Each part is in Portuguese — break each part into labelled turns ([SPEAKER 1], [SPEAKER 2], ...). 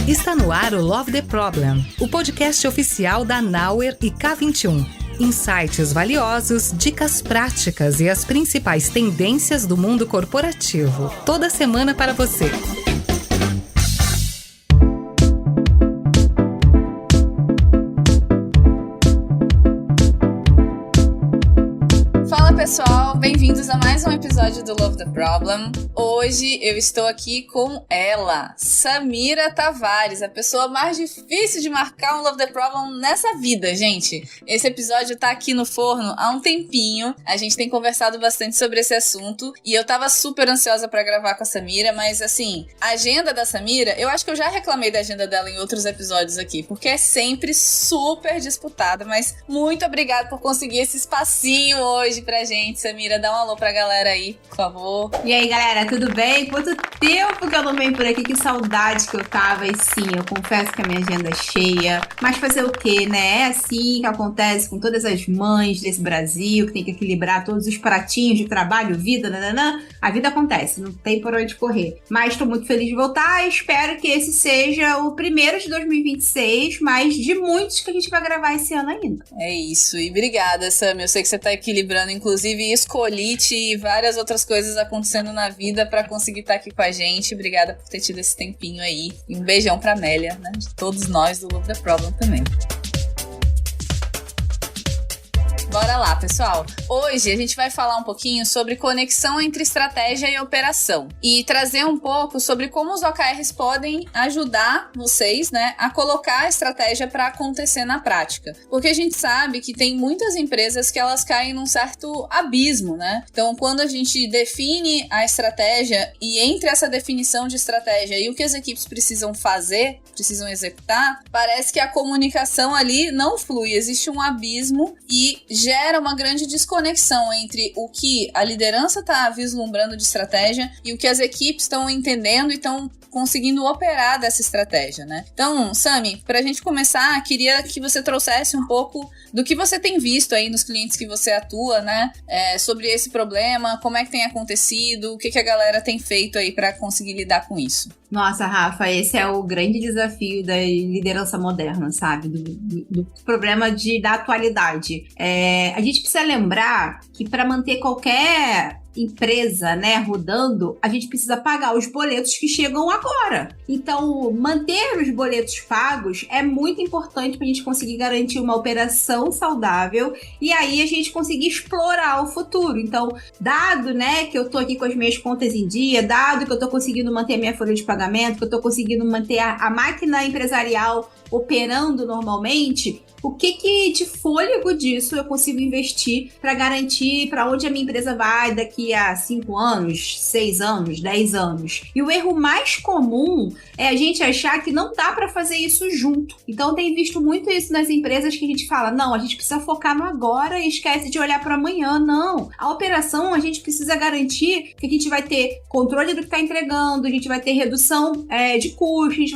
[SPEAKER 1] Está no ar o Love the Problem, o podcast oficial da Nauer e K21. Insights valiosos, dicas práticas e as principais tendências do mundo corporativo. Toda semana para você.
[SPEAKER 2] Fala pessoal, bem-vindos a mais um episódio do Love the Problem. Hoje eu estou aqui com ela, Samira Tavares, a pessoa mais difícil de marcar um Love the Problem nessa vida, gente. Esse episódio tá aqui no forno há um tempinho, a gente tem conversado bastante sobre esse assunto e eu tava super ansiosa pra gravar com a Samira, mas assim, a agenda da Samira, eu acho que eu já reclamei da agenda dela em outros episódios aqui, porque é sempre super disputada, mas muito obrigada por conseguir esse espacinho hoje pra gente. Samira, dá um alô pra galera aí, por favor.
[SPEAKER 3] E aí, galera, tudo bem? Quanto tempo que eu não venho por aqui, que saudade que eu tava. E sim, eu confesso que a minha agenda é cheia. Mas fazer o quê, né? É assim que acontece com todas as mães desse Brasil, que tem que equilibrar todos os pratinhos de trabalho, vida, nananã. A vida acontece, não tem por onde correr. Mas tô muito feliz de voltar e espero que esse seja o primeiro de 2026, mas de muitos que a gente vai gravar esse ano ainda.
[SPEAKER 2] É isso, e obrigada, Sam. Eu sei que você tá equilibrando, inclusive, escolite e várias outras coisas acontecendo na vida pra conseguir estar aqui com a gente. Obrigada por ter tido esse tempinho aí. E um beijão pra Amélia, né? De todos nós do Love the Problem também. Bora lá, pessoal. Hoje a gente vai falar um pouquinho sobre conexão entre estratégia e operação e trazer um pouco sobre como os OKRs podem ajudar vocês, né, a colocar a estratégia para acontecer na prática. Porque a gente sabe que tem muitas empresas que elas caem num certo abismo, né? Então, quando a gente define a estratégia e entre essa definição de estratégia e o que as equipes precisam fazer, precisam executar, parece que a comunicação ali não flui, existe um abismo e gera uma grande desconexão entre o que a liderança está vislumbrando de estratégia e o que as equipes estão entendendo e estão conseguindo operar dessa estratégia, né? Então, Sami, pra gente começar, queria que você trouxesse um pouco do que você tem visto aí nos clientes que você atua, né? Sobre esse problema, como é que tem acontecido, o que a galera tem feito aí pra conseguir lidar com isso.
[SPEAKER 3] Nossa, Rafa, esse é o grande desafio da liderança moderna, sabe? Do problema da atualidade. A gente precisa lembrar que para manter qualquer empresa, né, rodando, a gente precisa pagar os boletos que chegam agora. Então, manter os boletos pagos é muito importante para a gente conseguir garantir uma operação saudável e aí a gente conseguir explorar o futuro. Então, dado, né, que eu tô aqui com as minhas contas em dia, dado que eu tô conseguindo manter a minha folha de pagamento, que eu tô conseguindo manter a máquina empresarial operando normalmente, o que de fôlego disso eu consigo investir para garantir para onde a minha empresa vai daqui a 5 anos, 6 anos, 10 anos. E o erro mais comum é a gente achar que não dá para fazer isso junto. Então, tem visto muito isso nas empresas que a gente fala, não, a gente precisa focar no agora e esquece de olhar para amanhã. Não. A operação, a gente precisa garantir que a gente vai ter controle do que está entregando, a gente vai ter redução de custo, a gente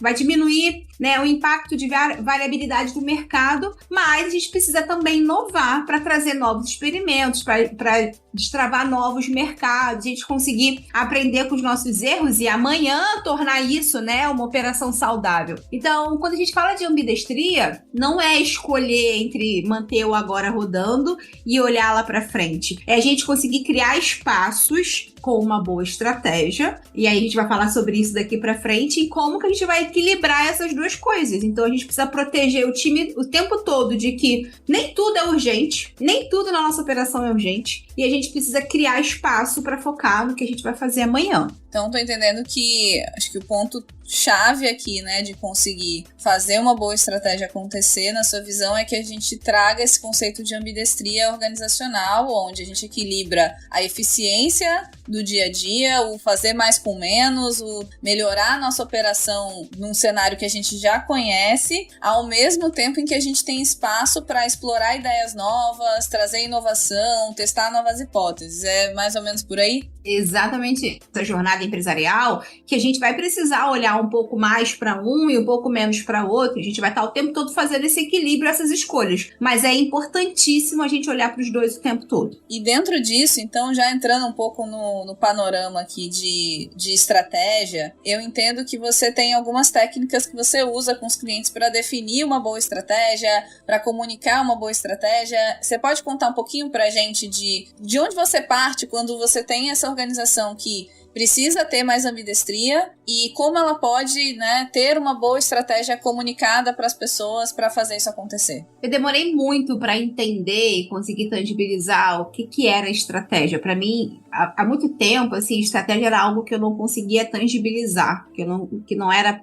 [SPEAKER 3] vai diminuir, né, o impacto de variabilidade do mercado, mas a gente precisa também inovar para trazer novos experimentos, para destravar novos mercados, a gente conseguir aprender com os nossos erros e amanhã tornar isso, né, uma operação saudável. Então, quando a gente fala de ambidestria, não é escolher entre manter o agora rodando e olhar lá para frente. É a gente conseguir criar espaços com uma boa estratégia, e aí a gente vai falar sobre isso daqui pra frente e como que a gente vai equilibrar essas duas coisas. Então a gente precisa proteger o time o tempo todo de que nem tudo é urgente, nem tudo na nossa operação é urgente, e a gente precisa criar espaço para focar no que a gente vai fazer amanhã.
[SPEAKER 2] Então, tô entendendo que acho que o ponto chave aqui, né, de conseguir fazer uma boa estratégia acontecer, na sua visão, é que a gente traga esse conceito de ambidestria organizacional, onde a gente equilibra a eficiência do dia a dia, o fazer mais com menos, o melhorar a nossa operação num cenário que a gente já conhece, ao mesmo tempo em que a gente tem espaço para explorar ideias novas, trazer inovação, testar novas hipóteses. É mais ou menos por aí?
[SPEAKER 3] Exatamente essa jornada empresarial que a gente vai precisar olhar olhar um pouco mais para um e um pouco menos para outro. A gente vai estar o tempo todo fazendo esse equilíbrio, essas escolhas. Mas é importantíssimo a gente olhar para os dois o tempo todo.
[SPEAKER 2] E dentro disso, então, já entrando um pouco no panorama aqui de estratégia, eu entendo que você tem algumas técnicas que você usa com os clientes para definir uma boa estratégia, para comunicar uma boa estratégia. Você pode contar um pouquinho pra gente de onde você parte quando você tem essa organização que precisa ter mais ambidestria e como ela pode, né, ter uma boa estratégia comunicada para as pessoas para fazer isso acontecer?
[SPEAKER 3] Eu demorei muito para entender e conseguir tangibilizar o que era estratégia. Para mim, há muito tempo, assim, estratégia era algo que eu não conseguia tangibilizar, que não era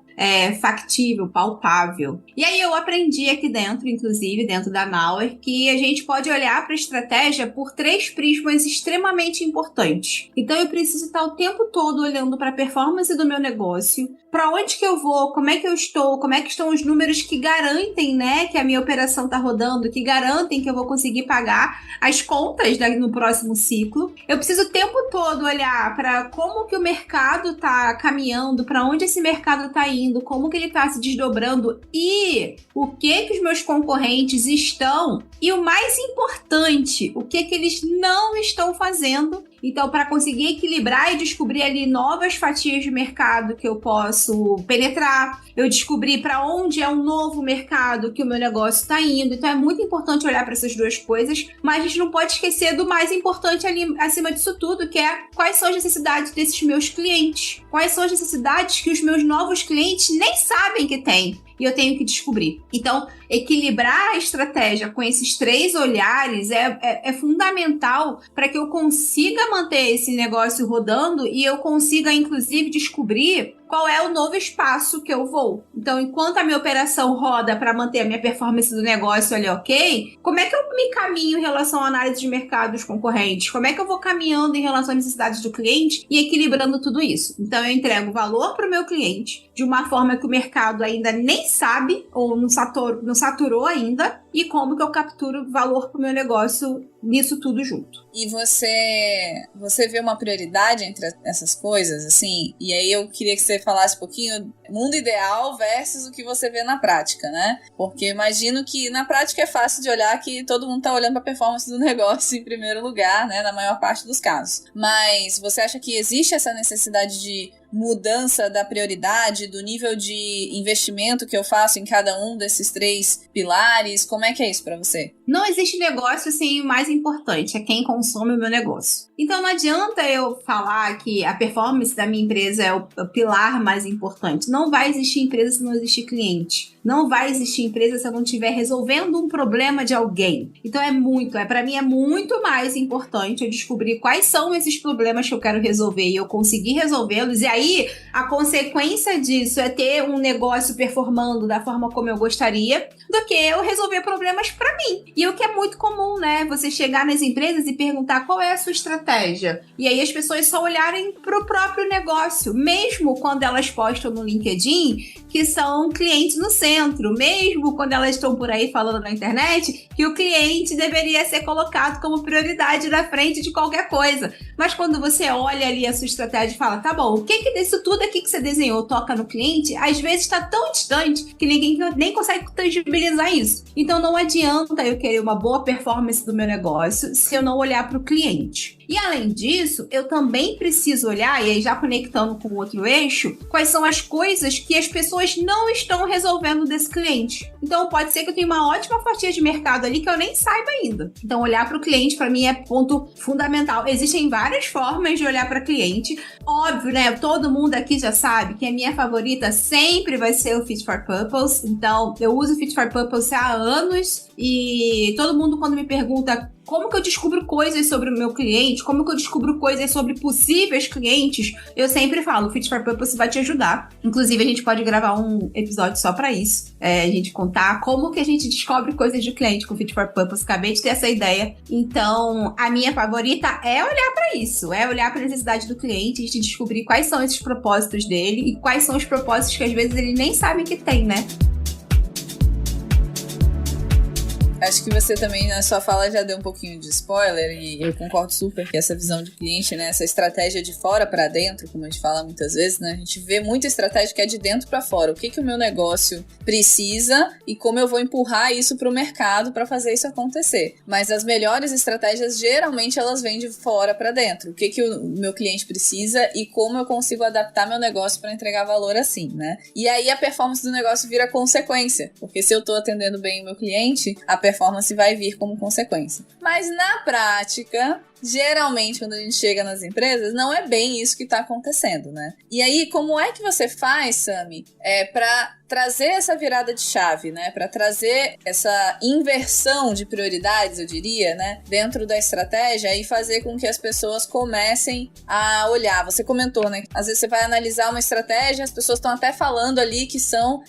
[SPEAKER 3] factível, palpável. E aí eu aprendi aqui dentro, inclusive dentro da Nauer, que a gente pode olhar para a estratégia por 3 prismas extremamente importantes. Então eu preciso estar o tempo todo olhando para a performance do meu negócio, para onde que eu vou, como é que eu estou, como é que estão os números que garantem, né, que a minha operação está rodando, que garantem que eu vou conseguir pagar as contas no próximo ciclo. Eu preciso o tempo todo olhar para como que o mercado está caminhando, para onde esse mercado está indo, como que ele está se desdobrando e o que os meus concorrentes estão e o mais importante, o que eles não estão fazendo. Então, para conseguir equilibrar e descobrir ali novas fatias de mercado que eu posso penetrar, eu descobri para onde é um novo mercado que o meu negócio está indo. Então, é muito importante olhar para essas 2 coisas, mas a gente não pode esquecer do mais importante ali acima disso tudo, que é quais são as necessidades desses meus clientes. Quais são as necessidades que os meus novos clientes nem sabem que têm. E eu tenho que descobrir. Então, equilibrar a estratégia com esses 3 olhares é fundamental para que eu consiga manter esse negócio rodando e eu consiga, inclusive, descobrir qual é o novo espaço que eu vou. Então, enquanto a minha operação roda para manter a minha performance do negócio ali ok, como é que eu me caminho em relação à análise de mercado dos concorrentes? Como é que eu vou caminhando em relação às necessidades do cliente e equilibrando tudo isso? Então, eu entrego valor para o meu cliente de uma forma que o mercado ainda nem sabe ou não saturou ainda, e como que eu capturo valor para o meu negócio nisso tudo junto.
[SPEAKER 2] E você vê uma prioridade entre essas coisas, assim? E aí eu queria que você falasse um pouquinho mundo ideal versus o que você vê na prática, né? Porque eu imagino que na prática é fácil de olhar que todo mundo tá olhando para a performance do negócio em primeiro lugar, né? Na maior parte dos casos. Mas você acha que existe essa necessidade de mudança da prioridade, do nível de investimento que eu faço em cada um desses 3 pilares? Como é que é isso para você?
[SPEAKER 3] Não existe negócio sem o mais importante, é quem consome o meu negócio. Então não adianta eu falar que a performance da minha empresa é o pilar mais importante. Não vai existir empresa se não existir cliente. Não vai existir empresa se eu não estiver resolvendo um problema de alguém. Então para mim é muito mais importante eu descobrir quais são esses problemas que eu quero resolver e eu conseguir resolvê-los. E aí, a consequência disso é ter um negócio performando da forma como eu gostaria, do que eu resolver problemas para mim. E o que é muito comum, né? Você chegar nas empresas e perguntar qual é a sua estratégia. E aí as pessoas só olharem pro próprio negócio, mesmo quando elas postam no LinkedIn que são clientes no centro, mesmo quando elas estão por aí falando na internet que o cliente deveria ser colocado como prioridade na frente de qualquer coisa. Mas quando você olha ali a sua estratégia e fala, tá bom, o que disso tudo aqui que você desenhou toca no cliente, às vezes está tão distante que ninguém nem consegue tangibilizar isso. Então não adianta eu querer uma boa performance do meu negócio se eu não olhar para o cliente. E além disso, eu também preciso olhar, e aí já conectando com o outro eixo, quais são as coisas que as pessoas não estão resolvendo desse cliente. Então pode ser que eu tenha uma ótima fatia de mercado ali que eu nem saiba ainda. Então olhar para o cliente para mim é ponto fundamental. Existem várias formas de olhar para cliente. Óbvio, né? Todo mundo aqui já sabe que a minha favorita sempre vai ser o Fit for Purpose. Então eu uso o Fit for Purpose há anos e todo mundo quando me pergunta como que eu descubro coisas sobre o meu cliente, como que eu descubro coisas sobre possíveis clientes, eu sempre falo, o Fit for Purpose vai te ajudar. Inclusive, a gente pode gravar um episódio só pra isso. A gente contar como que a gente descobre coisas de cliente com o Fit for Purpose. Acabei de ter essa ideia. Então, a minha favorita é olhar pra isso, é olhar pra necessidade do cliente, a gente descobrir quais são esses propósitos dele e quais são os propósitos que às vezes ele nem sabe que tem, né?
[SPEAKER 2] Acho que você também, na sua fala, já deu um pouquinho de spoiler, e eu concordo super que essa visão de cliente, né, essa estratégia de fora para dentro, como a gente fala muitas vezes, né, a gente vê muita estratégia que é de dentro para fora. O que o meu negócio precisa e como eu vou empurrar isso para o mercado para fazer isso acontecer. Mas as melhores estratégias, geralmente, elas vêm de fora para dentro. O que o meu cliente precisa e como eu consigo adaptar meu negócio para entregar valor assim, né? E aí a performance do negócio vira consequência, porque se eu tô atendendo bem o meu cliente, a performance vai vir como consequência. Mas na prática, geralmente, quando a gente chega nas empresas, não é bem isso que está acontecendo, né? E aí, como é que você faz, Sami, para trazer essa virada de chave, né? Para trazer essa inversão de prioridades, eu diria, né? Dentro da estratégia e fazer com que as pessoas comecem a olhar. Você comentou, né? Às vezes você vai analisar uma estratégia, as pessoas estão até falando ali que são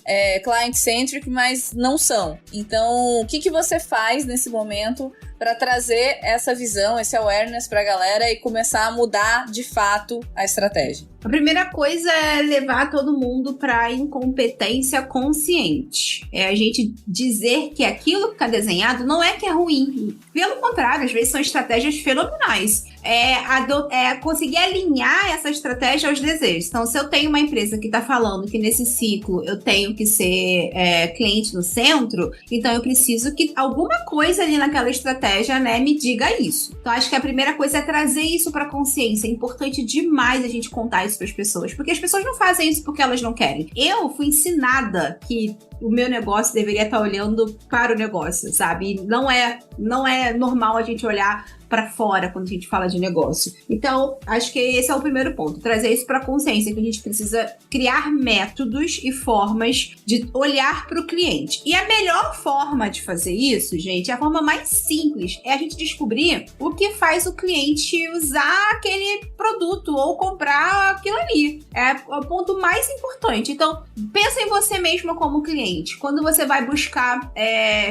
[SPEAKER 2] client-centric, mas não são. Então, o que você faz nesse momento para trazer essa visão, esse awareness para a galera e começar a mudar de fato a estratégia?
[SPEAKER 3] A primeira coisa é levar todo mundo para a incompetência consciente. É a gente dizer que aquilo que está desenhado não é que é ruim. Pelo contrário, às vezes são estratégias fenomenais. É conseguir alinhar essa estratégia aos desejos. Então, se eu tenho uma empresa que está falando que nesse ciclo eu tenho que ser cliente no centro, então eu preciso que alguma coisa ali naquela estratégia, né, me diga isso. Então, acho que a primeira coisa é trazer isso para a consciência. É importante demais a gente contar isso para as pessoas, porque as pessoas não fazem isso porque elas não querem. Eu fui ensinada que o meu negócio deveria estar olhando para o negócio, sabe? Não é normal a gente olhar para fora quando a gente fala de negócio. Então, acho que esse é o primeiro ponto, trazer isso para a consciência, que a gente precisa criar métodos e formas de olhar para o cliente. E a melhor forma de fazer isso, gente, a forma mais simples, é a gente descobrir o que faz o cliente usar aquele produto ou comprar aquilo ali. É o ponto mais importante. Então, pensa em você mesmo como cliente. Quando você vai buscar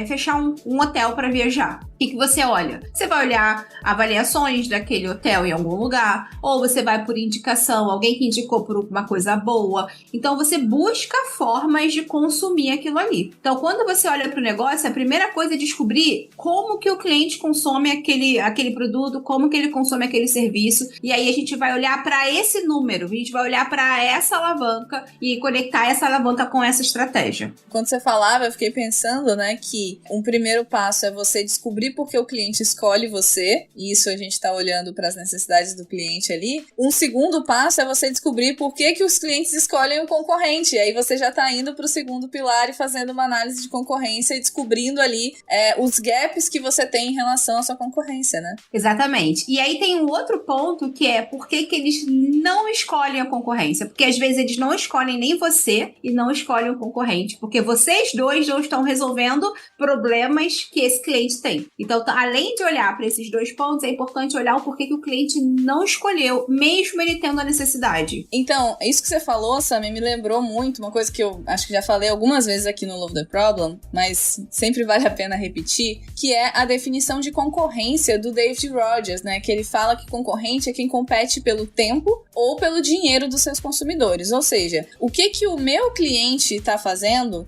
[SPEAKER 3] fechar um hotel para viajar, o que você olha? Você vai olhar avaliações daquele hotel em algum lugar, ou você vai por indicação, alguém que indicou por uma coisa boa. Então, você busca formas de consumir aquilo ali. Então, quando você olha para o negócio, a primeira coisa é descobrir como que o cliente consome aquele produto, como que ele consome aquele serviço, e aí a gente vai olhar para esse número, a gente vai olhar para essa alavanca e conectar essa alavanca com essa estratégia.
[SPEAKER 2] Quando você falava, eu fiquei pensando, né, que um primeiro passo é você descobrir por que o cliente escolhe você, e isso a gente está olhando para as necessidades do cliente ali. Um segundo passo é você descobrir por que os clientes escolhem o concorrente, e aí você já está indo para o segundo pilar e fazendo uma análise de concorrência e descobrindo ali os gaps que você tem em relação à sua concorrência, né?
[SPEAKER 3] Exatamente. E aí tem um outro ponto que é por que eles não escolhem a concorrência, porque às vezes eles não escolhem nem você e não escolhem o concorrente, porque vocês dois não estão resolvendo problemas que esse cliente tem. Então, além de olhar para esses dois pontos, é importante olhar o porquê que o cliente não escolheu, mesmo ele tendo a necessidade.
[SPEAKER 2] Então, isso que você falou, Sami, me lembrou muito uma coisa que eu acho que já falei algumas vezes aqui no Love the Problem, mas sempre vale a pena repetir, que é a definição de concorrência do David Rogers, né? Que ele fala que concorrente é quem compete pelo tempo ou pelo dinheiro dos seus consumidores. Ou seja, o que o meu cliente está fazendo,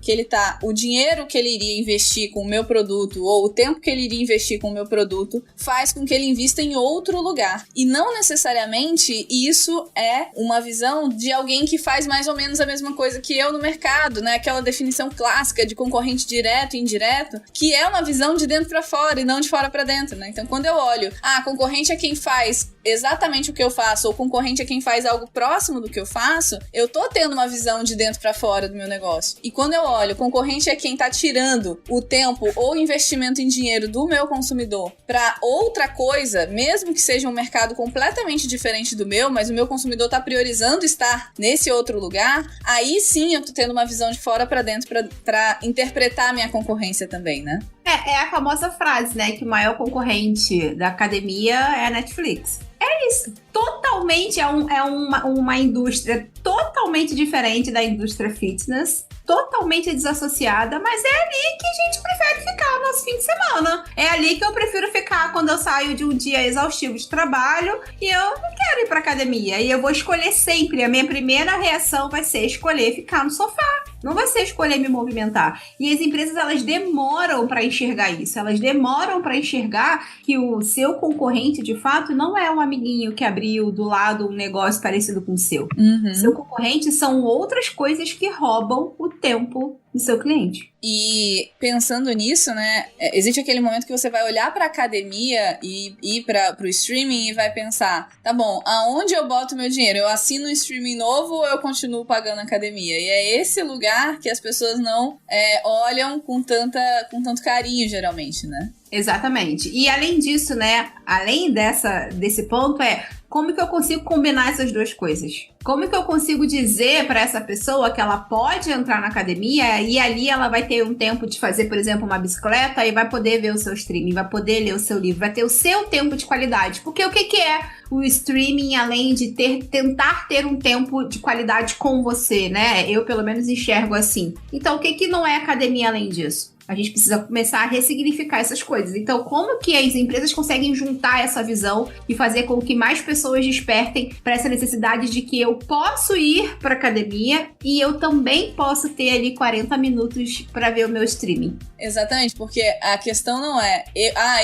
[SPEAKER 2] o dinheiro que ele iria investir com o meu produto ou o tempo que ele iria investir com o meu produto, faz com que ele invista em outro lugar. E não necessariamente isso é uma visão de alguém que faz mais ou menos a mesma coisa que eu no mercado, né? Aquela definição clássica de concorrente direto e indireto, que é uma visão de dentro para fora e não de fora para dentro, né? Então, quando eu olho, concorrente é quem faz exatamente o que eu faço, ou concorrente é quem faz algo próximo do que eu faço, eu tô tendo uma visão de dentro para fora do meu negócio. E quando eu olho, concorrente é quem tá tirando o tempo ou investimento em dinheiro do meu consumidor para outra coisa, mesmo que seja um mercado completamente diferente do meu, mas o meu consumidor tá priorizando estar nesse outro lugar, aí sim eu tô tendo uma visão de fora para dentro para interpretar a minha concorrência também, né?
[SPEAKER 3] É a famosa frase, né, que o maior concorrente da academia é a Netflix. É isso. Totalmente uma indústria totalmente diferente da indústria fitness, totalmente desassociada, mas é ali que a gente prefere ficar no nosso fim de semana. É ali que eu prefiro ficar quando eu saio de um dia exaustivo de trabalho e eu não quero ir pra academia. E eu vou escolher sempre, a minha primeira reação vai ser escolher ficar no sofá. Não vai ser escolher me movimentar. E as empresas, elas demoram para enxergar isso. Elas demoram para enxergar que o seu concorrente, de fato, não é um amiguinho que abriu do lado um negócio parecido com o seu. Seu concorrente são outras coisas que roubam o tempo do seu cliente.
[SPEAKER 2] E pensando nisso, né, existe aquele momento que você vai olhar para a academia e ir para o streaming e vai pensar, tá bom, aonde eu boto meu dinheiro? Eu assino um streaming novo ou eu continuo pagando a academia? E é esse lugar que as pessoas não olham com tanto carinho, geralmente, né?
[SPEAKER 3] Exatamente. E além disso, né, além desse ponto como que eu consigo combinar essas duas coisas? Como que eu consigo dizer para essa pessoa que ela pode entrar na academia e ali ela vai ter um tempo de fazer, por exemplo, uma bicicleta e vai poder ver o seu streaming, vai poder ler o seu livro, vai ter o seu tempo de qualidade. Porque o que é o streaming além de tentar ter um tempo de qualidade com você, né? Eu, pelo menos, enxergo assim. Então, o que não é academia além disso? A gente precisa começar a ressignificar essas coisas. Então, como que as empresas conseguem juntar essa visão e fazer com que mais pessoas despertem para essa necessidade de que eu posso ir para academia e eu também posso ter ali 40 minutos para ver o meu streaming?
[SPEAKER 2] Exatamente, porque a questão não é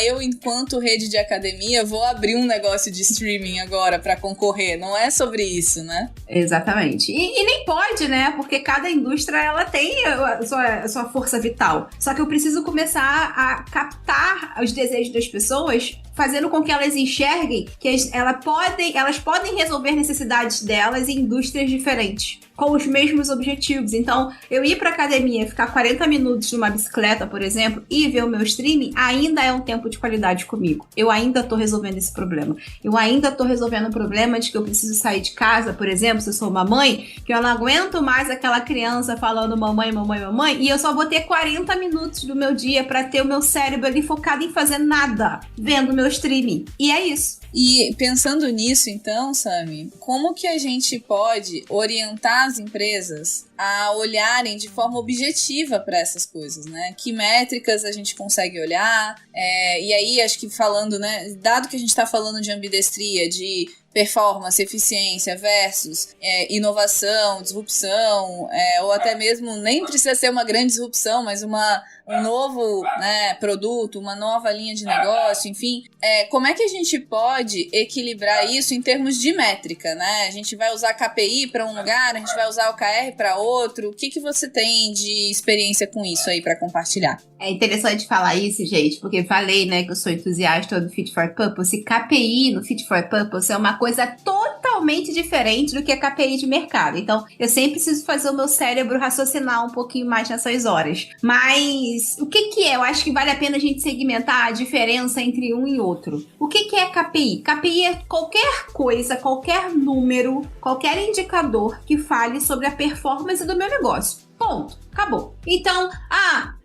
[SPEAKER 2] eu enquanto rede de academia vou abrir um negócio de streaming agora para concorrer. Não é sobre isso, né?
[SPEAKER 3] Exatamente. E nem pode, né? Porque cada indústria ela tem a sua força vital. Só que eu preciso começar a captar os desejos das pessoas, fazendo com que elas enxerguem que elas podem resolver necessidades delas em indústrias diferentes, com os mesmos objetivos. Então, eu ir para academia, ficar 40 minutos numa bicicleta, por exemplo, e ver o meu streaming, ainda é um tempo de qualidade comigo. Eu ainda estou resolvendo esse problema. Eu ainda estou resolvendo o problema de que eu preciso sair de casa, por exemplo, se eu sou uma mãe, que eu não aguento mais aquela criança falando mamãe, mamãe, mamãe, e eu só vou ter 40 minutos do meu dia para ter o meu cérebro ali focado em fazer nada, vendo o meu streaming. E é isso.
[SPEAKER 2] E pensando nisso, então, Sami, como que a gente pode orientar as empresas a olharem de forma objetiva para essas coisas, né? Que métricas a gente consegue olhar? E aí, acho que falando, né? Dado que a gente está falando de ambidestria, de performance, eficiência versus inovação, disrupção, ou até mesmo nem precisa ser uma grande disrupção, mas um novo, né, produto, uma nova linha de negócio, enfim. Como é que a gente pode equilibrar isso em termos de métrica, né? A gente vai usar KPI para um lugar, a gente vai usar OKR para outro. O que você tem de experiência com isso aí para compartilhar?
[SPEAKER 3] É interessante falar isso, gente, porque falei, né, que eu sou entusiasta do Fit for Purpose, e KPI no Fit for Purpose é uma coisa totalmente diferente do que a KPI de mercado. Então, eu sempre preciso fazer o meu cérebro raciocinar um pouquinho mais nessas horas. Mas, o que é? Eu acho que vale a pena a gente segmentar a diferença entre um e outro. O que é KPI? KPI é qualquer coisa, qualquer número, qualquer indicador que fale sobre a performance do meu negócio. Ponto. Acabou. Então,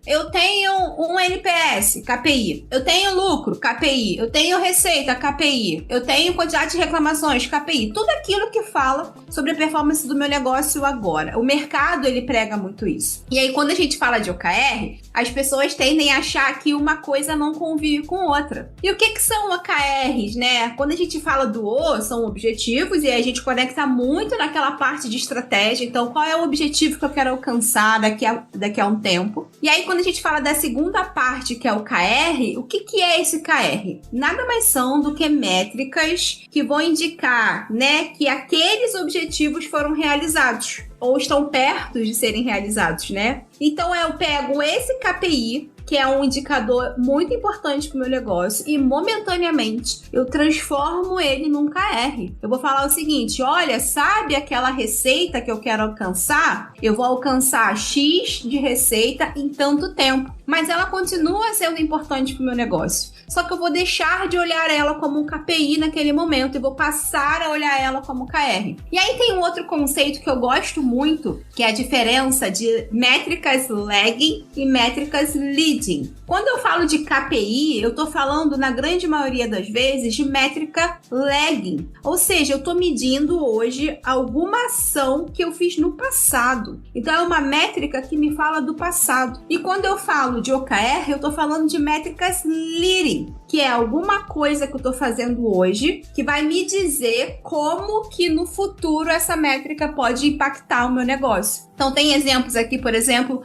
[SPEAKER 3] eu tenho um NPS, KPI. Eu tenho lucro, KPI. Eu tenho receita, KPI. Eu tenho quantidade de reclamações, KPI. Tudo aquilo que fala sobre a performance do meu negócio agora. O mercado, ele prega muito isso. E aí, quando a gente fala de OKR, as pessoas tendem a achar que uma coisa não convive com outra. E o que são OKRs, né? Quando a gente fala do são objetivos, e aí a gente conecta muito naquela parte de estratégia. Então, qual é o objetivo que eu quero alcançar daqui a um tempo? E aí, quando a gente fala da segunda parte, que é o KR, o que é esse KR? Nada mais são do que métricas que vão indicar, né, que aqueles objetivos foram realizados ou estão perto de serem realizados, né? Então, eu pego esse KPI, que é um indicador muito importante para o meu negócio, e momentaneamente eu transformo ele num KR. Eu vou falar o seguinte: olha, sabe aquela receita que eu quero alcançar? Eu vou alcançar X de receita em tanto tempo, mas ela continua sendo importante para o meu negócio. Só que eu vou deixar de olhar ela como um KPI naquele momento e vou passar a olhar ela como KR. E aí tem um outro conceito que eu gosto muito, que é a diferença de métricas lagging e métricas leading. Quando eu falo de KPI, eu tô falando, na grande maioria das vezes, de métrica lagging. Ou seja, eu tô medindo hoje alguma ação que eu fiz no passado. Então, é uma métrica que me fala do passado. E quando eu falo de OKR, eu tô falando de métricas leading, que é alguma coisa que eu tô fazendo hoje que vai me dizer como que no futuro essa métrica pode impactar o meu negócio. Então tem exemplos aqui, por exemplo,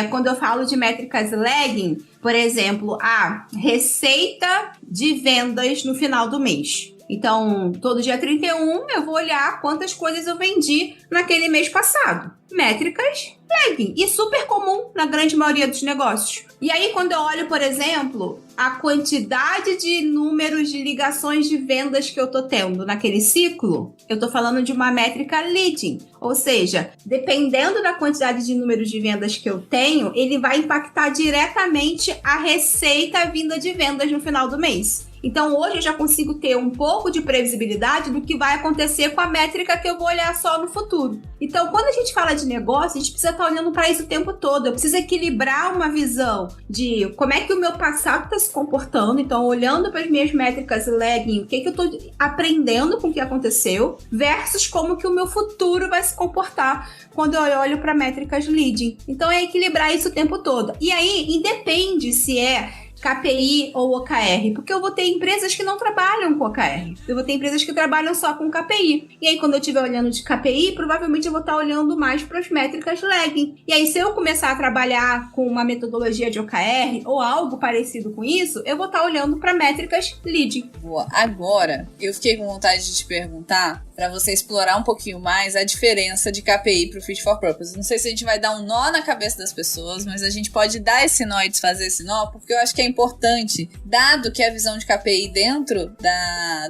[SPEAKER 3] quando eu falo de métricas lagging, por exemplo, a receita de vendas no final do mês. Então, todo dia 31 eu vou olhar quantas coisas eu vendi naquele mês passado. Métricas lagging. E super comum na grande maioria dos negócios. E aí, quando eu olho, por exemplo, a quantidade de números de ligações de vendas que eu tô tendo naquele ciclo, eu tô falando de uma métrica leading. Ou seja, dependendo da quantidade de números de vendas que eu tenho, ele vai impactar diretamente a receita vinda de vendas no final do mês. Então, hoje eu já consigo ter um pouco de previsibilidade do que vai acontecer com a métrica que eu vou olhar só no futuro. Então, quando a gente fala de negócio, a gente precisa estar olhando para isso o tempo todo. Eu preciso equilibrar uma visão de como é que o meu passado está se comportando. Então, olhando para as minhas métricas lagging, o que eu estou aprendendo com o que aconteceu, versus como que o meu futuro vai se comportar quando eu olho para métricas leading. Então, é equilibrar isso o tempo todo. E aí, independe se é KPI ou OKR, porque eu vou ter empresas que não trabalham com OKR, eu vou ter empresas que trabalham só com KPI, e aí quando eu estiver olhando de KPI, provavelmente eu vou estar olhando mais para as métricas lagging, e aí se eu começar a trabalhar com uma metodologia de OKR ou algo parecido com isso, eu vou estar olhando para métricas leading.
[SPEAKER 2] Boa. Agora, eu fiquei com vontade de te perguntar, para você explorar um pouquinho mais a diferença de KPI para o Fit for Purpose. Não sei se a gente vai dar um nó na cabeça das pessoas, mas a gente pode dar esse nó e desfazer esse nó, porque eu acho que é importante, dado que a visão de KPI dentro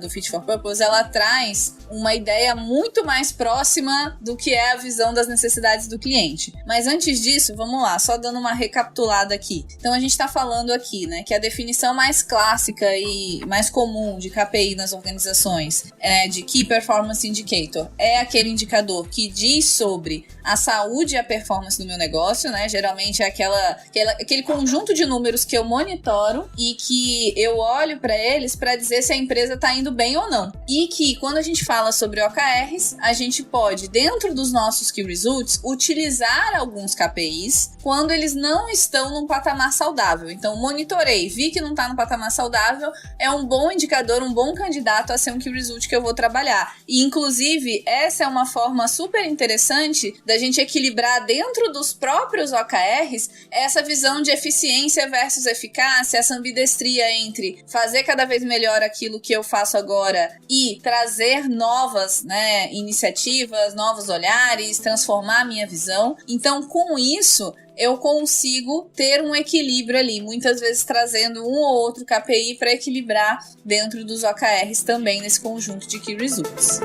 [SPEAKER 2] do Fit for Purpose, ela traz uma ideia muito mais próxima do que é a visão das necessidades do cliente. Mas antes disso, vamos lá, só dando uma recapitulada aqui. Então a gente está falando aqui, né, que a definição mais clássica e mais comum de KPI nas organizações de Key Performance Indicator é aquele indicador que diz sobre a saúde e a performance do meu negócio, né? Geralmente é aquele conjunto de números que eu monitoro e que eu olho para eles para dizer se a empresa está indo bem ou não. E que quando a gente fala sobre OKRs, a gente pode, dentro dos nossos Key Results, utilizar alguns KPIs quando eles não estão num patamar saudável. Então, monitorei, vi que não está no patamar saudável, é um bom indicador, um bom candidato a ser um Key Result que eu vou trabalhar. E, inclusive, essa é uma forma super interessante da gente equilibrar dentro dos próprios OKRs essa visão de eficiência versus eficácia, essa ambidestria entre fazer cada vez melhor aquilo que eu faço agora e trazer novas, né, iniciativas, novos olhares, transformar a minha visão. Então, com isso, eu consigo ter um equilíbrio ali, muitas vezes trazendo um ou outro KPI para equilibrar dentro dos OKRs também nesse conjunto de Key Results.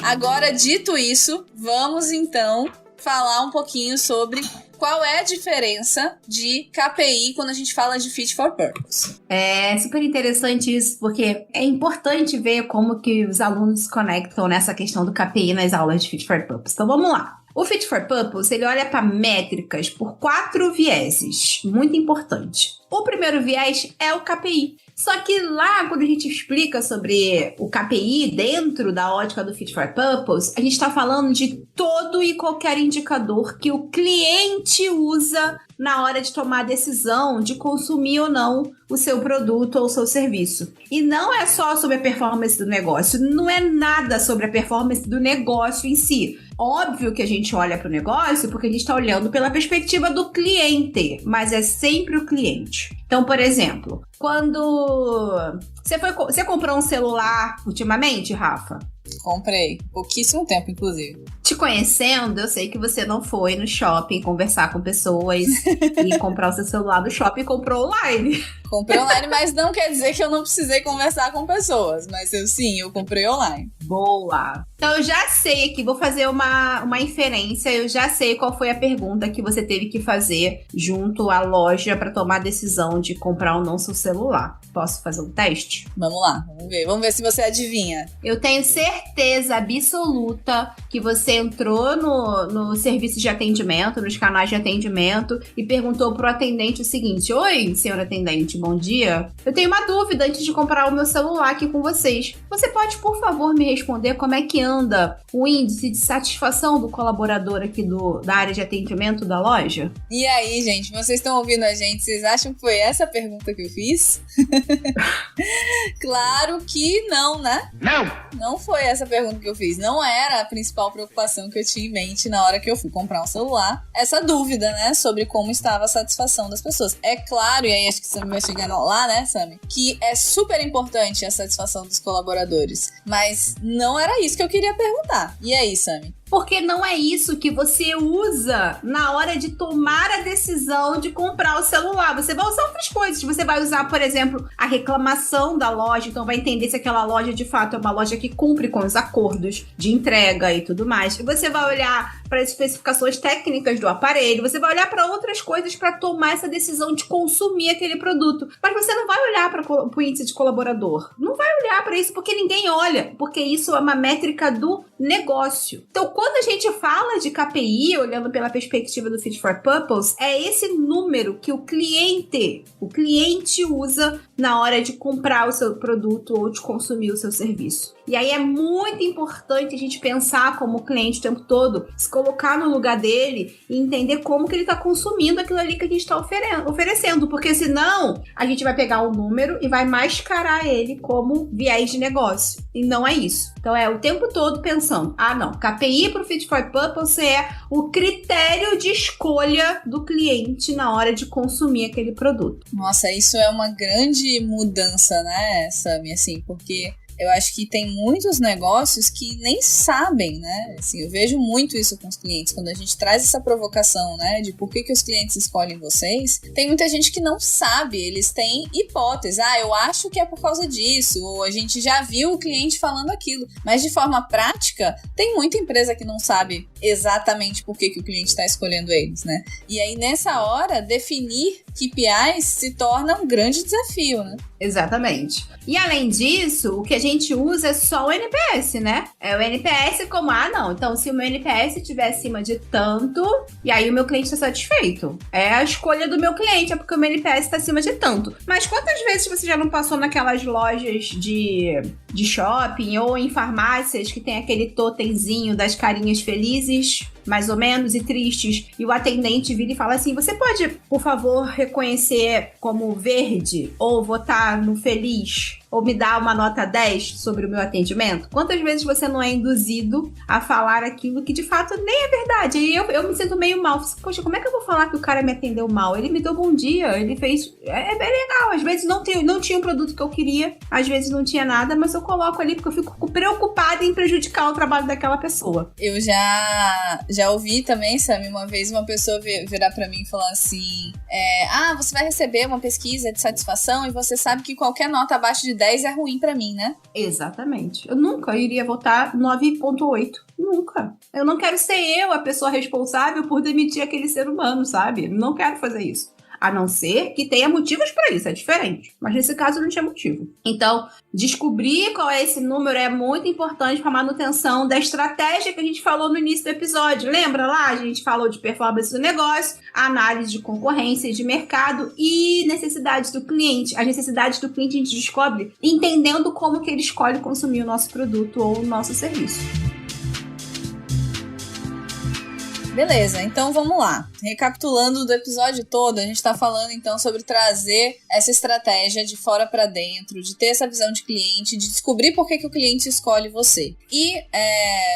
[SPEAKER 2] Agora, dito isso, vamos então falar um pouquinho sobre qual é a diferença de KPI quando a gente fala de Fit for Purpose.
[SPEAKER 3] É super interessante isso, porque é importante ver como que os alunos se conectam nessa questão do KPI nas aulas de Fit for Purpose. Então vamos lá. O Fit for Purpose, ele olha para métricas por 4 vieses, muito importante. O primeiro viés é o KPI. Só que lá, quando a gente explica sobre o KPI dentro da ótica do Fit for Purpose, a gente está falando de todo e qualquer indicador que o cliente usa na hora de tomar a decisão de consumir ou não o seu produto ou o seu serviço. E não é só sobre a performance do negócio, não é nada sobre a performance do negócio em si. Óbvio que a gente olha para o negócio porque a gente está olhando pela perspectiva do cliente, mas é sempre o cliente. Então, por exemplo, quando você comprou um celular ultimamente, Rafa?
[SPEAKER 2] Comprei. Pouquíssimo tempo, inclusive.
[SPEAKER 3] Te conhecendo, eu sei que você não foi no shopping conversar com pessoas e comprar o seu celular no shopping e comprou online.
[SPEAKER 2] Comprei online, mas não quer dizer que eu não precisei conversar com pessoas. Mas eu comprei online.
[SPEAKER 3] Boa! Então eu já sei aqui, vou fazer uma inferência, eu já sei qual foi a pergunta que você teve que fazer junto à loja para tomar a decisão de comprar ou não seu celular. Posso fazer um teste?
[SPEAKER 2] Vamos lá, vamos ver se você adivinha.
[SPEAKER 3] Eu tenho certeza absoluta que você entrou no serviço de atendimento, nos canais de atendimento e perguntou pro atendente o seguinte: oi, senhor atendente, bom dia. Eu tenho uma dúvida antes de comprar o meu celular aqui com vocês. Você pode, por favor, me responder como é que anda o índice de satisfação do colaborador aqui da área de atendimento da loja?
[SPEAKER 2] E aí, gente, vocês estão ouvindo a gente? Vocês acham que foi essa a pergunta que eu fiz? Claro que não, né? Não foi essa a pergunta que eu fiz. Não era a principal preocupação que eu tinha em mente na hora que eu fui comprar um celular. Essa dúvida, né, sobre como estava a satisfação das pessoas. É claro, e aí acho que você vai chegar lá, né, Sami? Que é super importante a satisfação dos colaboradores. Mas não era isso que eu queria perguntar. E aí, Sami?
[SPEAKER 3] Porque não é isso que você usa na hora de tomar a decisão de comprar o celular. Você vai usar outras coisas. Você vai usar, por exemplo, a reclamação da loja. Então vai entender se aquela loja de fato é uma loja que cumpre com os acordos de entrega e tudo mais. E você vai olhar para as especificações técnicas do aparelho. Você vai olhar para outras coisas para tomar essa decisão de consumir aquele produto. Mas você não vai olhar para o índice de colaborador. Não vai olhar para isso porque ninguém olha. Porque isso é uma métrica do negócio. Então, quando a gente fala de KPI, olhando pela perspectiva do Fit for Purpose, é esse número que o cliente usa na hora de comprar o seu produto ou de consumir o seu serviço. E aí é muito importante a gente pensar como cliente o tempo todo, se colocar no lugar dele e entender como que ele está consumindo aquilo ali que a gente está oferecendo, porque senão a gente vai pegar um número e vai mascarar ele como viés de negócio. E não é isso. Então é o tempo todo pensando, não, KPI para o Fit for Purpose é o critério de escolha do cliente na hora de consumir aquele produto.
[SPEAKER 2] Nossa, isso é uma grande mudança, né, Sami, assim, porque eu acho que tem muitos negócios que nem sabem, né? Assim, eu vejo muito isso com os clientes. Quando a gente traz essa provocação, né? De por que os clientes escolhem vocês, tem muita gente que não sabe. Eles têm hipóteses. Eu acho que é por causa disso. Ou a gente já viu o cliente falando aquilo. Mas de forma prática, tem muita empresa que não sabe exatamente por que o cliente está escolhendo eles, né? E aí, nessa hora, definir KPIs se torna um grande desafio, né?
[SPEAKER 3] Exatamente. E além disso, o que a gente usa é só o NPS, né? É o NPS como, não, então se o meu NPS estiver acima de tanto, e aí o meu cliente está satisfeito. É a escolha do meu cliente, é porque o meu NPS está acima de tanto. Mas quantas vezes você já não passou naquelas lojas de shopping ou em farmácias que tem aquele totemzinho das carinhas felizes, mais ou menos, e tristes, e o atendente vira e fala assim: você pode, por favor, reconhecer como verde ou votar no feliz? Ou me dar uma nota 10 sobre o meu atendimento? Quantas vezes você não é induzido a falar aquilo que de fato nem é verdade? E eu me sinto meio mal. Poxa, como é que eu vou falar que o cara me atendeu mal? Ele me deu bom dia, ele fez... É bem legal. Às vezes não tinha o produto que eu queria, às vezes não tinha nada, mas eu coloco ali porque eu fico preocupada em prejudicar o trabalho daquela pessoa.
[SPEAKER 2] Eu já ouvi também, Sami, uma vez uma pessoa virar pra mim e falar assim: você vai receber uma pesquisa de satisfação e você sabe que qualquer nota abaixo de 10 é ruim pra mim, né?
[SPEAKER 3] Exatamente. Eu nunca iria votar 9.8. Nunca. Eu não quero ser eu a pessoa responsável por demitir aquele ser humano, sabe? Não quero fazer isso. A não ser que tenha motivos para isso, é diferente. Mas nesse caso não tinha motivo. Então, descobrir qual é esse número é muito importante para a manutenção da estratégia que a gente falou no início do episódio. Lembra lá? A gente falou de performance do negócio, análise de concorrência e de mercado e necessidades do cliente. As necessidades do cliente a gente descobre entendendo como que ele escolhe consumir o nosso produto ou o nosso serviço.
[SPEAKER 2] Beleza, então vamos lá. Recapitulando do episódio todo, a gente tá falando então sobre trazer essa estratégia de fora pra dentro, de ter essa visão de cliente, de descobrir por que o cliente escolhe você. E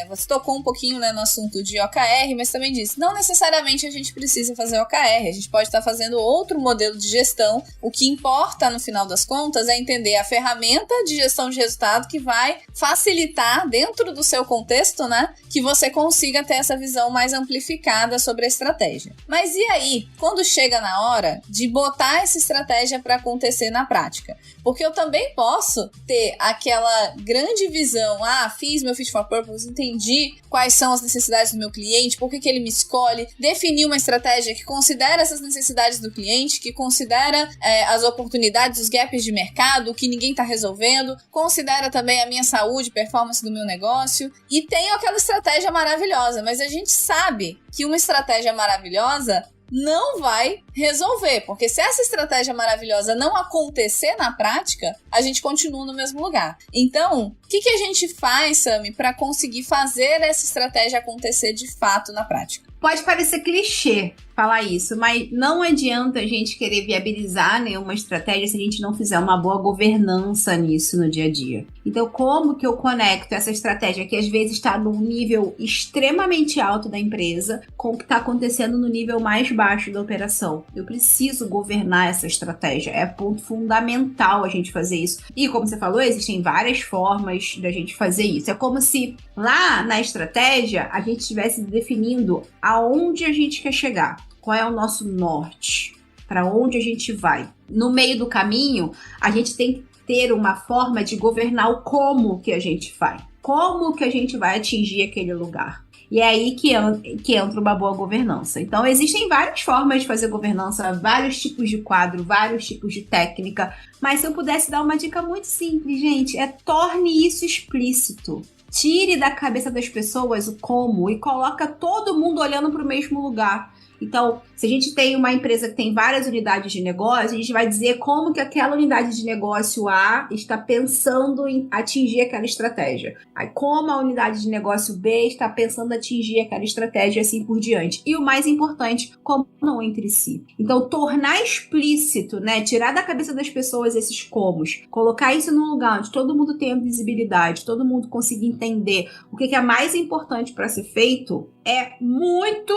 [SPEAKER 2] você tocou um pouquinho, né, no assunto de OKR, mas também disse, não necessariamente a gente precisa fazer OKR, a gente pode estar fazendo outro modelo de gestão. O que importa no final das contas é entender a ferramenta de gestão de resultado que vai facilitar dentro do seu contexto, né, que você consiga ter essa visão mais amplificada sobre a estratégia. Mas e aí, quando chega na hora de botar essa estratégia para acontecer na prática? Porque eu também posso ter aquela grande visão, fiz meu Fit for Purpose, entendi quais são as necessidades do meu cliente, por que ele me escolhe, definir uma estratégia que considera essas necessidades do cliente, que considera as oportunidades, os gaps de mercado, o que ninguém está resolvendo, considera também a minha saúde, performance do meu negócio, e tenho aquela estratégia maravilhosa, mas a gente sabe que uma estratégia maravilhosa não vai resolver, porque se essa estratégia maravilhosa não acontecer na prática, a gente continua no mesmo lugar. Então, o que a gente faz, Sami, para conseguir fazer essa estratégia acontecer de fato na prática?
[SPEAKER 3] Pode parecer clichê falar isso, mas não adianta a gente querer viabilizar nenhuma estratégia se a gente não fizer uma boa governança nisso no dia a dia. Então, como que eu conecto essa estratégia que às vezes está num nível extremamente alto da empresa com o que está acontecendo no nível mais baixo da operação? Eu preciso governar essa estratégia. É ponto fundamental a gente fazer isso. E como você falou, existem várias formas da gente fazer isso. É como se lá na estratégia a gente estivesse definindo aonde a gente quer chegar. Qual é o nosso norte? Para onde a gente vai? No meio do caminho, a gente tem que ter uma forma de governar o como que a gente vai. Como que a gente vai atingir aquele lugar. E é aí que entra uma boa governança. Então, existem várias formas de fazer governança, vários tipos de quadro, vários tipos de técnica. Mas se eu pudesse dar uma dica muito simples, gente, torne isso explícito. Tire da cabeça das pessoas o como e coloca todo mundo olhando para o mesmo lugar. Então, se a gente tem uma empresa que tem várias unidades de negócio, a gente vai dizer como que aquela unidade de negócio A está pensando em atingir aquela estratégia. Aí, como a unidade de negócio B está pensando em atingir aquela estratégia e assim por diante. E o mais importante, como não entre si. Então, tornar explícito, né? Tirar da cabeça das pessoas esses comos, colocar isso num lugar onde todo mundo tenha visibilidade, todo mundo consiga entender o que é mais importante para ser feito, é muito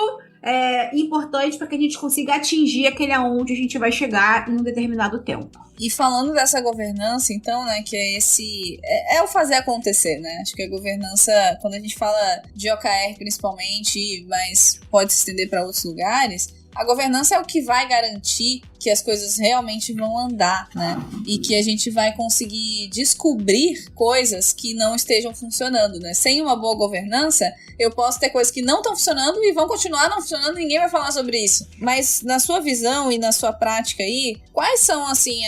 [SPEAKER 3] importante para que a gente consiga atingir aquele aonde a gente vai chegar em um determinado tempo.
[SPEAKER 2] E falando dessa governança, então, né, que é é o fazer acontecer, né? Acho que a governança, quando a gente fala de OKR principalmente, mas pode se estender para outros lugares, a governança é o que vai garantir que as coisas realmente vão andar, né? E que a gente vai conseguir descobrir coisas que não estejam funcionando, né? Sem uma boa governança, eu posso ter coisas que não estão funcionando e vão continuar não funcionando, ninguém vai falar sobre isso. Mas na sua visão e na sua prática aí, quais são, assim,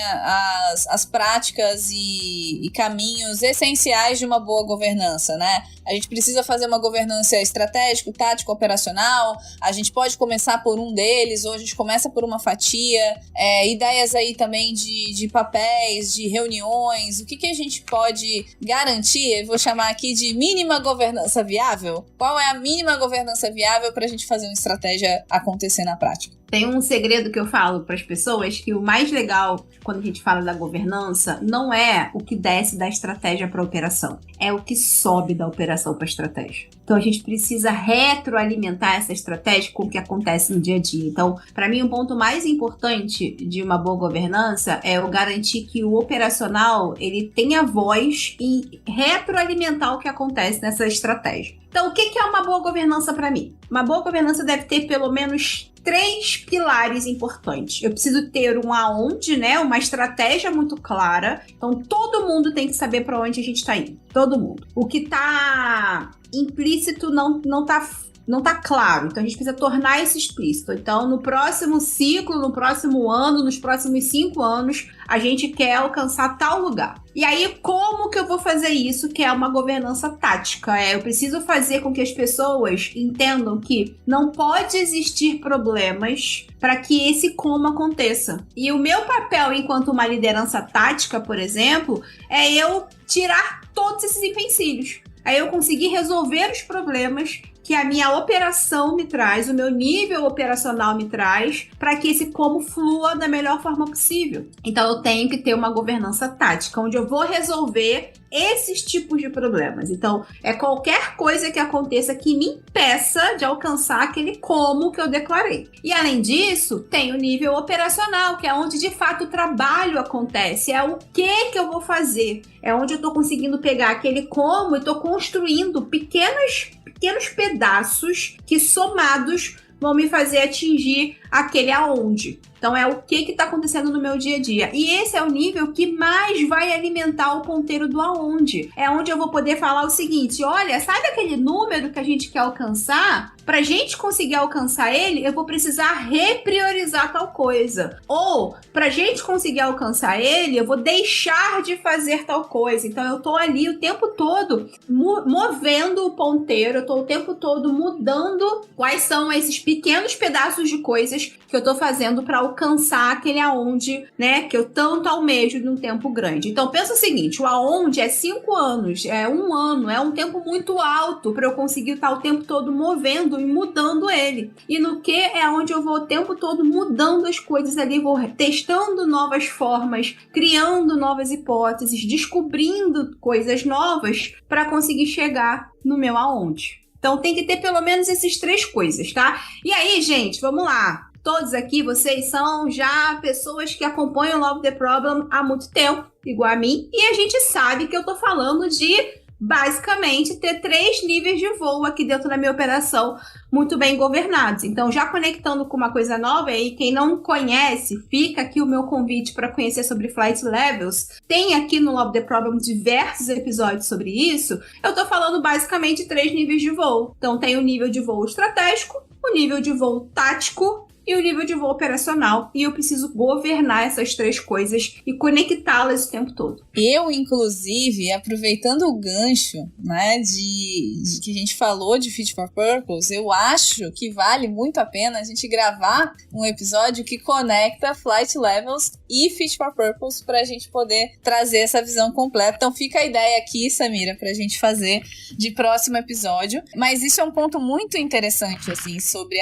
[SPEAKER 2] as práticas e caminhos essenciais de uma boa governança, né? A gente precisa fazer uma governança estratégica, tática, operacional, a gente pode começar por um deles, ou a gente começa por uma fatia, ideias aí também de papéis, de reuniões, o que a gente pode garantir, eu vou chamar aqui de mínima governança viável? Qual é a mínima governança viável para a gente fazer uma estratégia acontecer na prática?
[SPEAKER 3] Tem um segredo que eu falo para as pessoas, que o mais legal quando a gente fala da governança não é o que desce da estratégia para a operação, é o que sobe da operação para a estratégia. Então a gente precisa retroalimentar essa estratégia com o que acontece no dia a dia. Então, para mim, o ponto mais importante de uma boa governança é eu garantir que o operacional ele tenha voz em retroalimentar o que acontece nessa estratégia. Então, o que é uma boa governança para mim? Uma boa governança deve ter pelo menos 3 pilares importantes. Eu preciso ter um aonde, né? Uma estratégia muito clara. Então, todo mundo tem que saber para onde a gente está indo. Todo mundo. O que está implícito não tá claro. Então, a gente precisa tornar isso explícito. Então, no próximo ciclo, no próximo ano, nos próximos 5 anos, a gente quer alcançar tal lugar. E aí, como que eu vou fazer isso? Que é uma governança tática. Eu preciso fazer com que as pessoas entendam que não pode existir problemas para que esse como aconteça. E o meu papel enquanto uma liderança tática, por exemplo, é eu tirar todos esses empecilhos. É eu conseguir resolver os problemas que a minha operação me traz, o meu nível operacional me traz, para que esse como flua da melhor forma possível. Então, eu tenho que ter uma governança tática, onde eu vou resolver esses tipos de problemas. Então, é qualquer coisa que aconteça que me impeça de alcançar aquele como que eu declarei. E, além disso, tem o nível operacional, que é onde, de fato, o trabalho acontece. É o que eu vou fazer. É onde eu estou conseguindo pegar aquele como e estou construindo pequenos pedaços que, somados, vão me fazer atingir aquele aonde. Então é o que está acontecendo no meu dia a dia. E esse é o nível que mais vai alimentar o ponteiro do aonde. É onde eu vou poder falar o seguinte: olha, sabe aquele número que a gente quer alcançar? Pra gente conseguir alcançar ele, eu vou precisar repriorizar tal coisa. Ou, pra gente conseguir alcançar ele, eu vou deixar de fazer tal coisa. Então, eu tô ali o tempo todo movendo o ponteiro, eu tô o tempo todo mudando quais são esses pequenos pedaços de coisas que eu tô fazendo pra alcançar aquele aonde, né, que eu tanto almejo num tempo grande. Então, pensa o seguinte, o aonde é 5 anos, é 1 ano, é um tempo muito alto pra eu conseguir estar o tempo todo movendo e mudando ele. E no que é onde eu vou o tempo todo mudando as coisas ali, vou testando novas formas, criando novas hipóteses, descobrindo coisas novas para conseguir chegar no meu aonde. Então tem que ter pelo menos essas 3 coisas, tá? E aí, gente, vamos lá. Todos aqui, vocês são já pessoas que acompanham o Love the Problem há muito tempo, igual a mim, e a gente sabe que eu tô falando de basicamente ter 3 níveis de voo aqui dentro da minha operação muito bem governados. Então, já conectando com uma coisa nova aí, quem não conhece, fica aqui o meu convite para conhecer sobre Flight Levels. Tem aqui no Love the Problem diversos episódios sobre isso. Eu tô falando basicamente 3 níveis de voo. Então, tem o nível de voo estratégico, o nível de voo tático e o nível de voo operacional. E eu preciso governar essas 3 coisas e conectá-las o tempo todo.
[SPEAKER 2] Eu, inclusive, aproveitando o gancho, né, de que a gente falou de Fit for Purpose, eu acho que vale muito a pena a gente gravar um episódio que conecta Flight Levels e Fit for Purpose pra gente poder trazer essa visão completa. Então fica a ideia aqui, Samira, pra gente fazer de próximo episódio. Mas isso é um ponto muito interessante, assim, sobre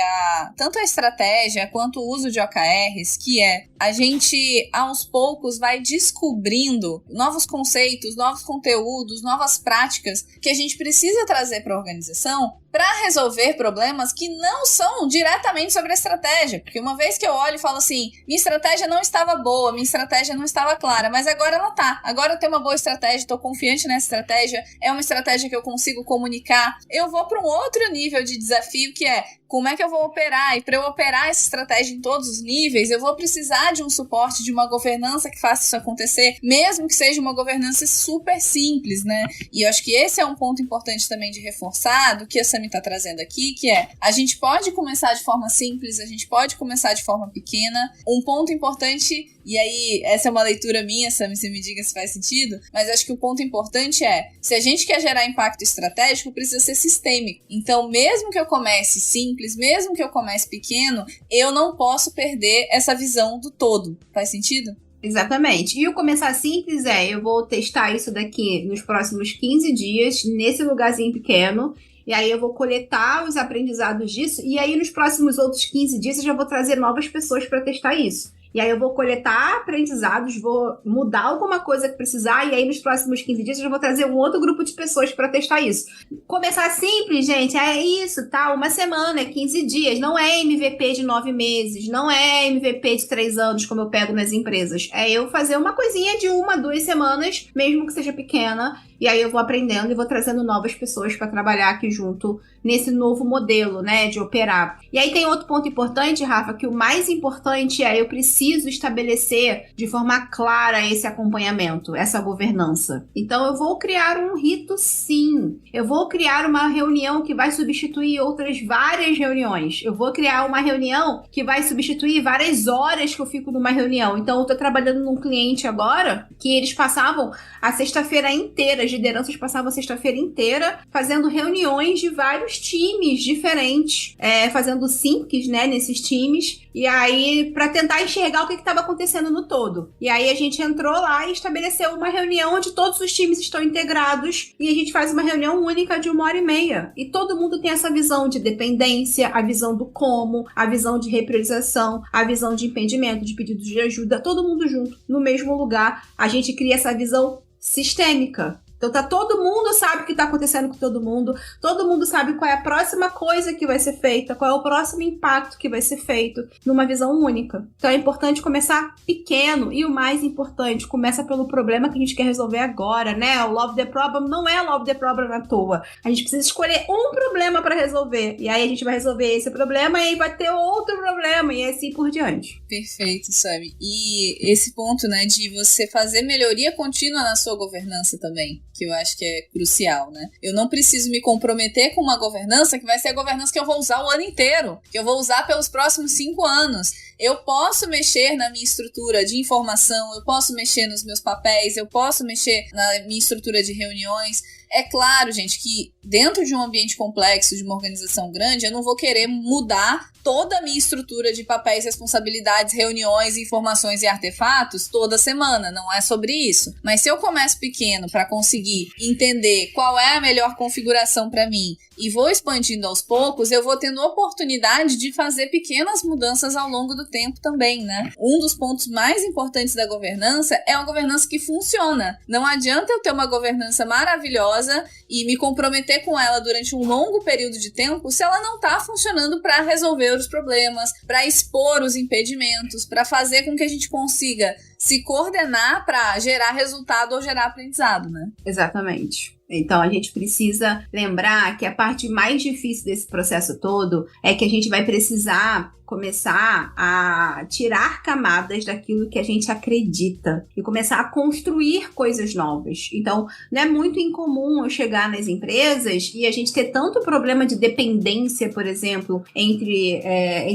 [SPEAKER 2] tanto a estratégia quanto o uso de OKRs, que é a gente, aos poucos, vai descobrindo novos conceitos, novos conteúdos, novas práticas que a gente precisa trazer para a organização para resolver problemas que não são diretamente sobre a estratégia. Porque uma vez que eu olho e falo assim, minha estratégia não estava boa, minha estratégia não estava clara, mas agora ela tá. Agora eu tenho uma boa estratégia, estou confiante nessa estratégia, é uma estratégia que eu consigo comunicar. Eu vou para um outro nível de desafio, que é como é que eu vou operar? E para eu operar essa estratégia em todos os níveis, eu vou precisar de um suporte, de uma governança que faça isso acontecer, mesmo que seja uma governança super simples, né? E eu acho que esse é um ponto importante também de reforçar do que a Sami está trazendo aqui, que é, a gente pode começar de forma simples, a gente pode começar de forma pequena. Um ponto importante, e aí essa é uma leitura minha, Sami, você me diga se faz sentido, mas acho que o ponto importante é, se a gente quer gerar impacto estratégico, precisa ser sistêmico. Então, mesmo que eu comece simples, mesmo que eu comece pequeno, eu não posso perder essa visão do todo. Faz sentido?
[SPEAKER 3] Exatamente. E o começar simples eu vou testar isso daqui nos próximos 15 dias, nesse lugarzinho pequeno, e aí eu vou coletar os aprendizados disso, e aí nos próximos outros 15 dias eu já vou trazer novas pessoas para testar isso. E aí eu vou coletar aprendizados, vou mudar alguma coisa que precisar, e aí nos próximos 15 dias eu já vou trazer um outro grupo de pessoas para testar isso. Começar simples, gente, é isso, tá? 1 semana, 15 dias. Não é MVP de 9 meses, não é MVP de 3 anos, como eu pego nas empresas. É eu fazer uma coisinha de 1, 2 semanas, mesmo que seja pequena, e aí eu vou aprendendo e vou trazendo novas pessoas para trabalhar aqui junto nesse novo modelo, né, de operar. E aí tem outro ponto importante, Rafa, que o mais importante é eu preciso estabelecer de forma clara esse acompanhamento, essa governança. Então eu vou criar um rito, sim. Eu vou criar uma reunião que vai substituir outras várias reuniões. Eu vou criar uma reunião que vai substituir várias horas que eu fico numa reunião. Então eu tô trabalhando num cliente agora que eles passavam a sexta-feira inteira, as lideranças passavam a sexta-feira inteira fazendo reuniões de vários times diferentes, fazendo syncs, né, nesses times, e aí para tentar enxergar o que estava acontecendo no todo. E aí a gente entrou lá e estabeleceu uma reunião onde todos os times estão integrados e a gente faz uma reunião única de 1h30. E todo mundo tem essa visão de dependência, a visão do como, a visão de repriorização, a visão de impedimento, de pedidos de ajuda, todo mundo junto, no mesmo lugar. A gente cria essa visão sistêmica. Então todo mundo sabe o que está acontecendo com todo mundo sabe qual é a próxima coisa que vai ser feita, qual é o próximo impacto que vai ser feito numa visão única. Então é importante começar pequeno e o mais importante, começa pelo problema que a gente quer resolver agora, né? O Love the Problem não é Love the Problem à toa. A gente precisa escolher um problema para resolver e aí a gente vai resolver esse problema e aí vai ter outro problema e assim por diante.
[SPEAKER 2] Perfeito, Sami. E esse ponto, né, de você fazer melhoria contínua na sua governança também, que eu acho que é crucial, né? Eu não preciso me comprometer com uma governança que vai ser a governança que eu vou usar o ano inteiro, que eu vou usar pelos próximos 5 anos. Eu posso mexer na minha estrutura de informação, eu posso mexer nos meus papéis, eu posso mexer na minha estrutura de reuniões. É claro, gente, que dentro de um ambiente complexo, de uma organização grande, eu não vou querer mudar toda a minha estrutura de papéis, responsabilidades, reuniões, informações e artefatos toda semana. Não é sobre isso. Mas se eu começo pequeno para conseguir entender qual é a melhor configuração para mim e vou expandindo aos poucos, eu vou tendo oportunidade de fazer pequenas mudanças ao longo do tempo também, né? Um dos pontos mais importantes da governança é uma governança que funciona. Não adianta eu ter uma governança maravilhosa e me comprometer com ela durante um longo período de tempo se ela não está funcionando para resolver os problemas, para expor os impedimentos, para fazer com que a gente consiga se coordenar para gerar resultado ou gerar aprendizado, né?
[SPEAKER 3] Exatamente. Então a gente precisa lembrar que a parte mais difícil desse processo todo é que a gente vai precisar começar a tirar camadas daquilo que a gente acredita e começar a construir coisas novas. Então, não é muito incomum eu chegar nas empresas e a gente ter tanto problema de dependência, por exemplo, entre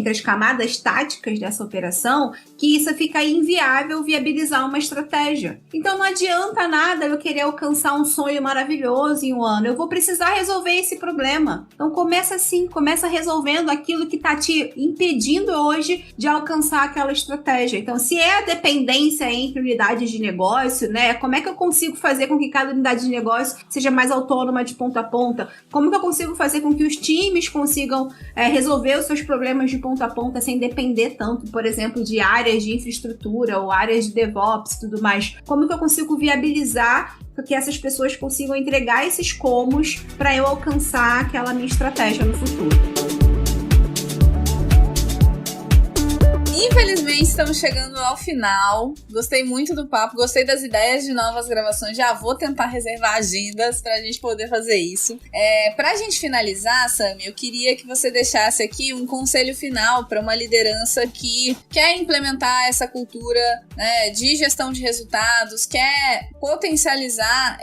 [SPEAKER 3] as camadas táticas dessa operação, que isso fica inviável viabilizar uma estratégia. Então, não adianta nada eu querer alcançar um sonho maravilhoso em um ano. Eu vou precisar resolver esse problema. Então, começa assim, começa resolvendo aquilo que está te impedindo hoje de alcançar aquela estratégia. Então, se é a dependência entre unidades de negócio, né? Como é que eu consigo fazer com que cada unidade de negócio seja mais autônoma de ponta a ponta? Como que eu consigo fazer com que os times consigam resolver os seus problemas de ponta a ponta sem depender tanto, por exemplo, de áreas de infraestrutura ou áreas de DevOps e tudo mais? Como que eu consigo viabilizar que essas pessoas consigam entregar esses comos para eu alcançar aquela minha estratégia no futuro?
[SPEAKER 2] Infelizmente, estamos chegando ao final. Gostei muito do papo, gostei das ideias de novas gravações. Já vou tentar reservar agendas pra gente poder fazer isso. Pra gente finalizar, Sami, eu queria que você deixasse aqui um conselho final para uma liderança que quer implementar essa cultura, né, de gestão de resultados, quer potencializar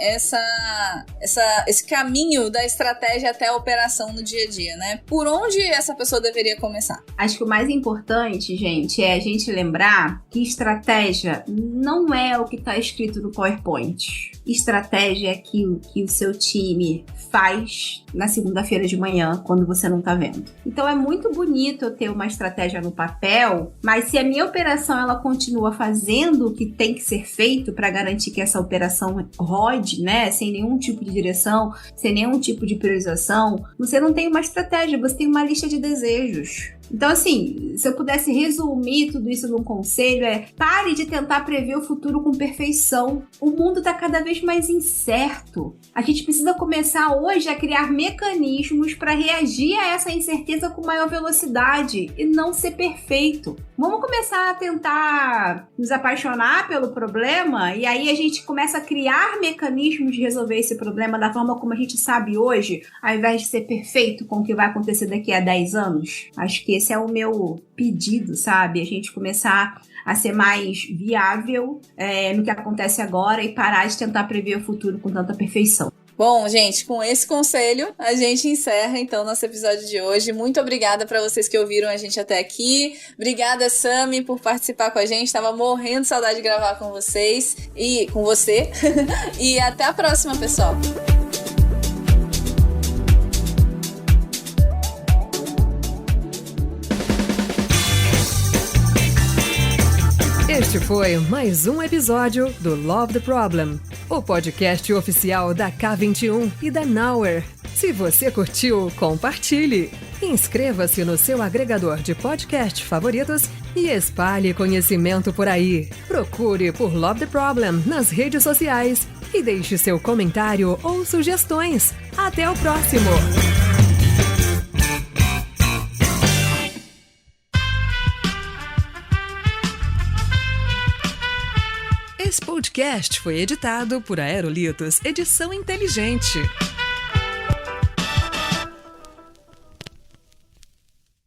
[SPEAKER 2] esse caminho da estratégia até a operação no dia a dia, né? Por onde essa pessoa deveria começar?
[SPEAKER 3] Acho que o mais importante, gente, é a gente lembrar que estratégia não é o que está escrito no PowerPoint. Estratégia é aquilo que o seu time faz na segunda-feira de manhã, quando você não está vendo. Então é muito bonito eu ter uma estratégia no papel, mas se a minha operação ela continua fazendo o que tem que ser feito para garantir que essa operação rode, né, sem nenhum tipo de direção, sem nenhum tipo de priorização, você não tem uma estratégia, você tem uma lista de desejos. Então, assim, se eu pudesse resumir tudo isso num conselho, pare de tentar prever o futuro com perfeição. O mundo está cada vez mais incerto. A gente precisa começar hoje a criar mecanismos para reagir a essa incerteza com maior velocidade e não ser perfeito. Vamos começar a tentar nos apaixonar pelo problema e aí a gente começa a criar mecanismos de resolver esse problema da forma como a gente sabe hoje, ao invés de ser perfeito com o que vai acontecer daqui a 10 anos. Acho que esse é o meu pedido, sabe? A gente começar a ser mais viável no que acontece agora e parar de tentar prever o futuro com tanta perfeição.
[SPEAKER 2] Bom, gente, com esse conselho, a gente encerra, então, nosso episódio de hoje. Muito obrigada para vocês que ouviram a gente até aqui. Obrigada, Sami, por participar com a gente. Tava morrendo de saudade de gravar com vocês e com você. E até a próxima, pessoal.
[SPEAKER 1] Este foi mais um episódio do Love the Problem, o podcast oficial da K21 e da Nowhere. Se você curtiu, compartilhe. Inscreva-se no seu agregador de podcast favoritos e espalhe conhecimento por aí. Procure por Love the Problem nas redes sociais
[SPEAKER 4] E deixe seu comentário ou sugestões. Até o próximo! Esse podcast foi editado por Aerolitos Edição Inteligente.